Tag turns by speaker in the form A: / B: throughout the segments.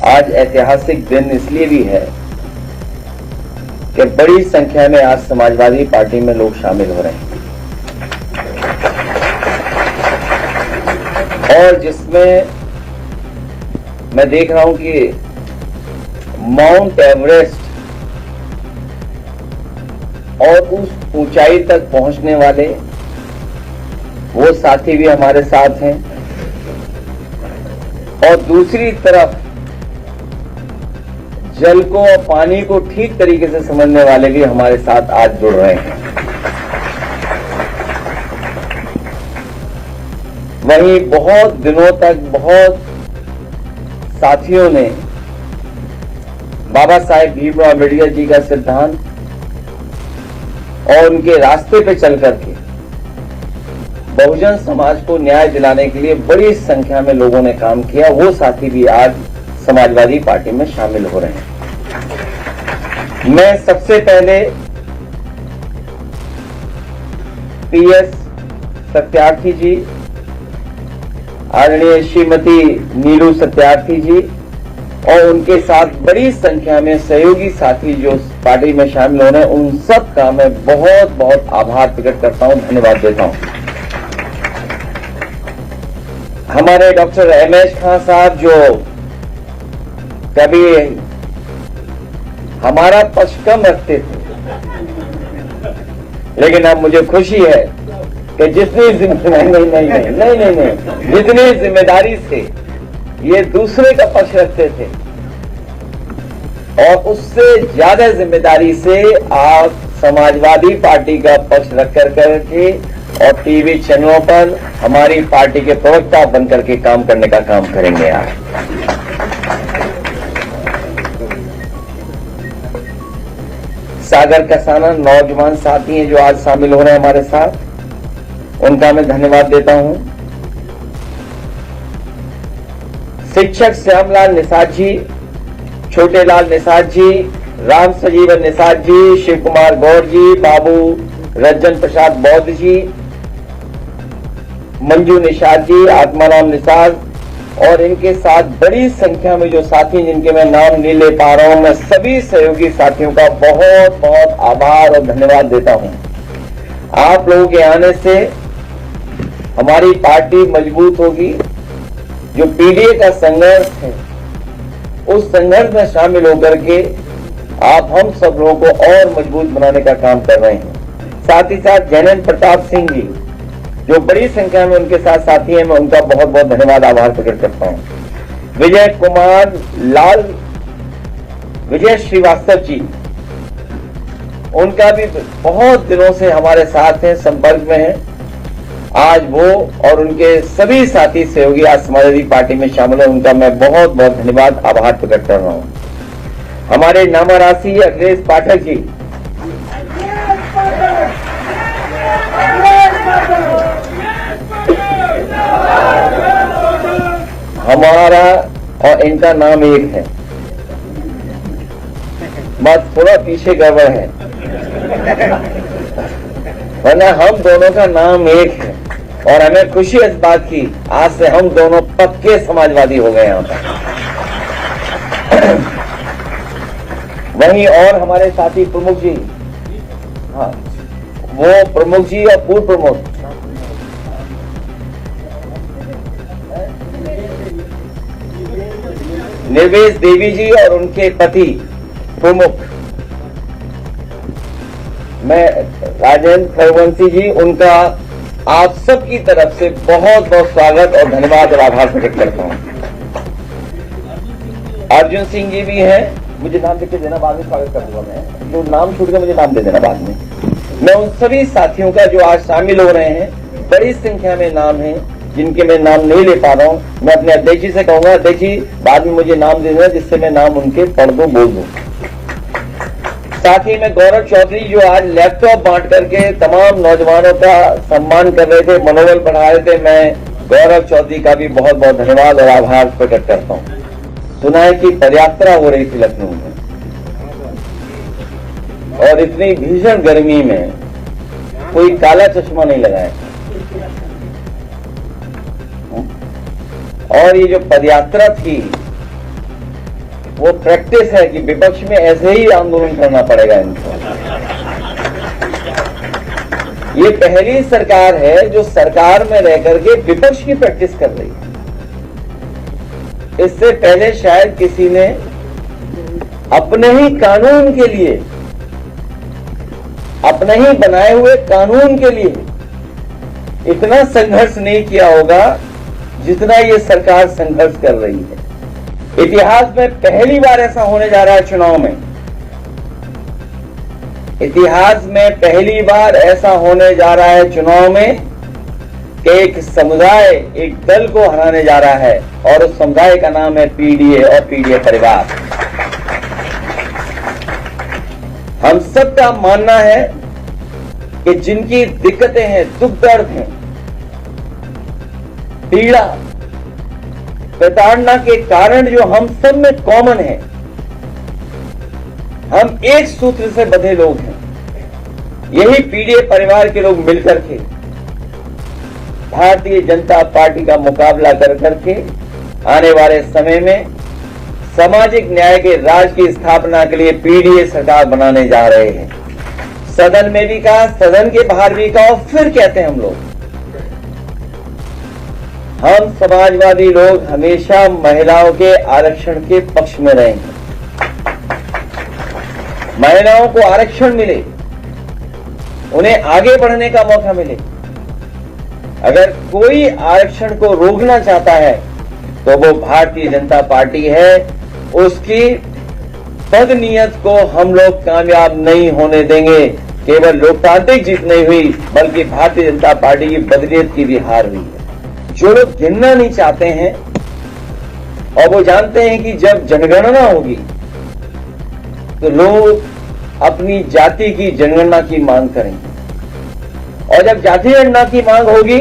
A: आज ऐतिहासिक दिन इसलिए भी है कि बड़ी संख्या में आज समाजवादी पार्टी में लोग शामिल हो रहे हैं और जिसमें मैं देख रहा हूं कि माउंट एवरेस्ट और उस ऊंचाई तक पहुंचने वाले वो साथी भी हमारे साथ हैं और दूसरी तरफ जल को और पानी को ठीक तरीके से समझने वाले भी हमारे साथ आज जुड़ रहे हैं। वहीं बहुत दिनों तक बहुत साथियों ने बाबा साहेब भीमराव अम्बेडकर जी का सिद्धांत और उनके रास्ते पे चल करके बहुजन समाज को न्याय दिलाने के लिए बड़ी संख्या में लोगों ने काम किया। वो साथी भी आज समाजवादी पार्टी में शामिल हो रहे हैं। मैं सबसे पहले पीएस सत्यार्थी जी, आदरणीय श्रीमती नीलू सत्यार्थी जी और उनके साथ बड़ी संख्या में सहयोगी साथी जो पार्टी में शामिल हो रहे हैं, उन सब का मैं बहुत बहुत आभार प्रकट करता हूं, धन्यवाद देता हूं। हमारे डॉक्टर रमेश खान साहब जो कभी हमारा पक्ष कम रखते थे, लेकिन अब मुझे खुशी है कि जितनी जितनी जिम्मेदारी से ये दूसरे का पक्ष रखते थे और उससे ज्यादा जिम्मेदारी से आप समाजवादी पार्टी का पक्ष रख करके और टीवी चैनलों पर हमारी पार्टी के प्रवक्ता बनकर के काम करने का काम करेंगे आप। सागर कसाना नौजवान साथी हैं जो आज शामिल हो रहे हैं हमारे साथ, उनका मैं धन्यवाद देता हूं। शिक्षक श्यामलाल निषाद जी, छोटेलाल निषाद जी, राम सजीवन निषाद जी, शिव कुमार गौर जी, बाबू रंजन प्रसाद बौद्ध जी, मंजू निषाद जी, आत्माराम निषाद और इनके साथ बड़ी संख्या में जो साथी जिनके मैं नाम नहीं ले पा रहा हूं, मैं सभी सहयोगी साथियों का बहुत बहुत आभार और धन्यवाद देता हूं। आप लोगों के आने से हमारी पार्टी मजबूत होगी। जो पीडीए का संघर्ष है, उस संघर्ष में शामिल होकर के आप हम सब लोगों को और मजबूत बनाने का काम कर रहे हैं। साथ ही साथ जैनेन्द्र प्रताप सिंह जी जो बड़ी संख्या में उनके साथ साथी हैं, मैं उनका बहुत बहुत धन्यवाद आभार प्रकट करता हूं। विजय कुमार लाल, विजय श्रीवास्तव जी, उनका भी बहुत दिनों से हमारे साथ हैं, संपर्क में हैं। आज वो और उनके सभी साथी सहयोगी आज समाजवादी पार्टी में शामिल हैं, उनका मैं बहुत बहुत धन्यवाद आभार प्रकट कर रहा हूं। हमारे नामारासी अखिलेश पाठक जी, हमारा और इनका नाम एक है, बस थोड़ा पीछे गड़बड़ है, वरना हम दोनों का नाम एक है और हमें खुशी इस बात की आज से हम दोनों पक्के समाजवादी हो गए यहाँ पर। वहीं और हमारे साथी प्रमुख जी, हाँ वो प्रमुख जी और पूर्व प्रमुख निर्वेश देवी जी और उनके पति प्रमुख मैं राजेंद्र रघुवंशी जी, उनका आप सबकी तरफ से बहुत बहुत स्वागत और धन्यवाद और आभार प्रकट करता हूं। अर्जुन सिंह जी भी हैं, मुझे नाम लिख के देना, बाद में स्वागत कर दूंगा मैं, जो नाम छूट गया मुझे नाम दे देना बाद में। मैं उन सभी साथियों का जो आज शामिल हो रहे हैं, बड़ी संख्या में नाम है जिनके मैं नाम नहीं ले पा रहा हूं, मैं अपने अध्यक्ष जी से कहूंगा, अध्यक्ष जी बाद में मुझे नाम दे देना जिससे मैं नाम उनके पढ़ दूं, बोल दूं। साथ ही में गौरव चौधरी जो आज लैपटॉप बांट करके तमाम नौजवानों का सम्मान कर रहे थे, मनोबल बढ़ा रहे थे, मैं गौरव चौधरी का भी बहुत बहुत धन्यवाद और आभार प्रकट करता हूं। सुना है कि पदयात्रा हो रही थी लखनऊ में और इतनी भीषण गर्मी में कोई काला चश्मा नहीं लगाया और ये जो पदयात्रा थी वो प्रैक्टिस है कि विपक्ष में ऐसे ही आंदोलन करना पड़ेगा इनको। ये पहली सरकार है जो सरकार में रह करके विपक्ष की प्रैक्टिस कर रही है। इससे पहले शायद किसी ने अपने ही कानून के लिए, अपने ही बनाए हुए कानून के लिए इतना संघर्ष नहीं किया होगा जितना ये सरकार संघर्ष कर रही है। इतिहास में पहली बार ऐसा होने जा रहा है चुनाव में, इतिहास में पहली बार ऐसा होने जा रहा है चुनाव में कि एक समुदाय एक दल को हराने जा रहा है और उस समुदाय का नाम है पीडीए और पीडीए परिवार। हम सबका मानना है कि जिनकी दिक्कतें हैं, दुख दर्द हैं, पीड़ा, प्रताड़ना के कारण जो हम सब में कॉमन है, हम एक सूत्र से बंधे लोग हैं। यही पीडीए परिवार के लोग मिलकर के भारतीय जनता पार्टी का मुकाबला कर करके आने वाले समय में सामाजिक न्याय के राज की स्थापना के लिए पीडीए सरकार बनाने जा रहे हैं। सदन में भी कहा, सदन के बाहर भी कहा, और फिर कहते हैं हम समाजवादी लोग हमेशा महिलाओं के आरक्षण के पक्ष में रहे हैं। महिलाओं को आरक्षण मिले, उन्हें आगे बढ़ने का मौका मिले। अगर कोई आरक्षण को रोकना चाहता है तो वो भारतीय जनता पार्टी है। उसकी बदनीयत को हम लोग कामयाब नहीं होने देंगे। केवल लोकतांत्रिक जीत नहीं हुई बल्कि भारतीय जनता पार्टी की बदनीयत की भी हार हुई है। जो लोग गिनना नहीं चाहते हैं और वो जानते हैं कि जब जनगणना होगी तो लोग अपनी जाति की जनगणना की मांग करेंगे, और जब जाति गणना की मांग होगी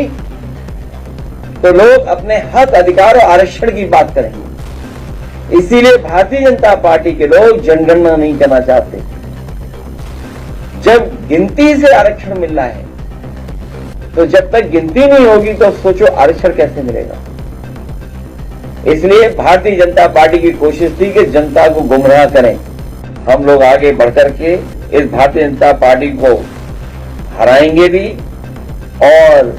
A: तो लोग अपने हक, अधिकार और आरक्षण की बात करेंगे। इसीलिए भारतीय जनता पार्टी के लोग जनगणना नहीं करना चाहते। जब गिनती से आरक्षण मिल रहा है तो जब तक गिनती नहीं होगी तो सोचो आरक्षण कैसे मिलेगा। इसलिए भारतीय जनता पार्टी की कोशिश थी कि जनता को गुमराह करें। हम लोग आगे बढ़कर के इस भारतीय जनता पार्टी को हराएंगे भी और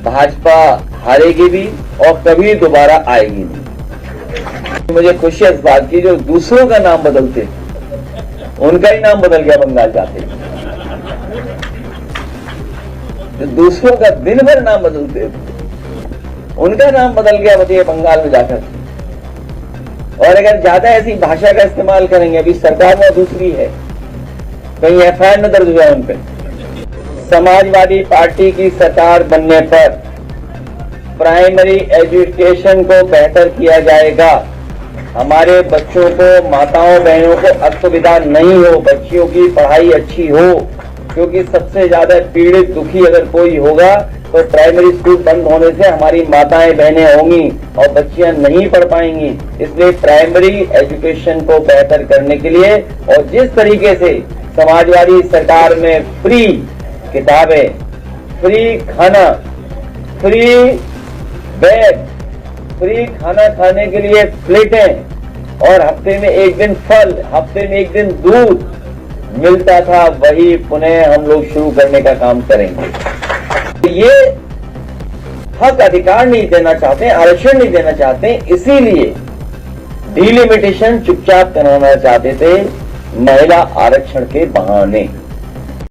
A: भाजपा हारेगी भी और कभी दोबारा आएगी नहीं। मुझे खुशी है इस बात की, जो दूसरों का नाम बदलते उनका ही नाम बदल गया बंगाल जाते। जो दूसरों का दिन भर नाम बदलते उनका नाम बदल गया बताइए बंगाल में जाकर। और अगर ज्यादा ऐसी भाषा का इस्तेमाल करेंगे, अभी सरकार में दूसरी है, कहीं एफआईआर न दर्ज हुआ उन पर। समाजवादी पार्टी की सरकार बनने पर प्राइमरी एजुकेशन को बेहतर किया जाएगा। हमारे बच्चों को, माताओं बहनों को असुविधा नहीं हो, बच्चियों की पढ़ाई अच्छी हो, क्योंकि सबसे ज्यादा पीड़ित दुखी अगर कोई होगा तो प्राइमरी स्कूल बंद होने से हमारी माताएं बहनें होंगी और बच्चियां नहीं पढ़ पाएंगी। इसलिए प्राइमरी एजुकेशन को बेहतर करने के लिए और जिस तरीके से समाजवादी सरकार में फ्री किताबें, फ्री खाना, फ्री बैग, फ्री खाना खाने के लिए प्लेटें और हफ्ते में एक दिन फल, हफ्ते में एक दिन दूध मिलता था, वही पुनः हम लोग शुरू करने का काम करेंगे। ये हक अधिकार नहीं देना चाहते, आरक्षण नहीं देना चाहते, इसीलिए डिलिमिटेशन चुपचाप कराना चाहते थे महिला आरक्षण के बहाने।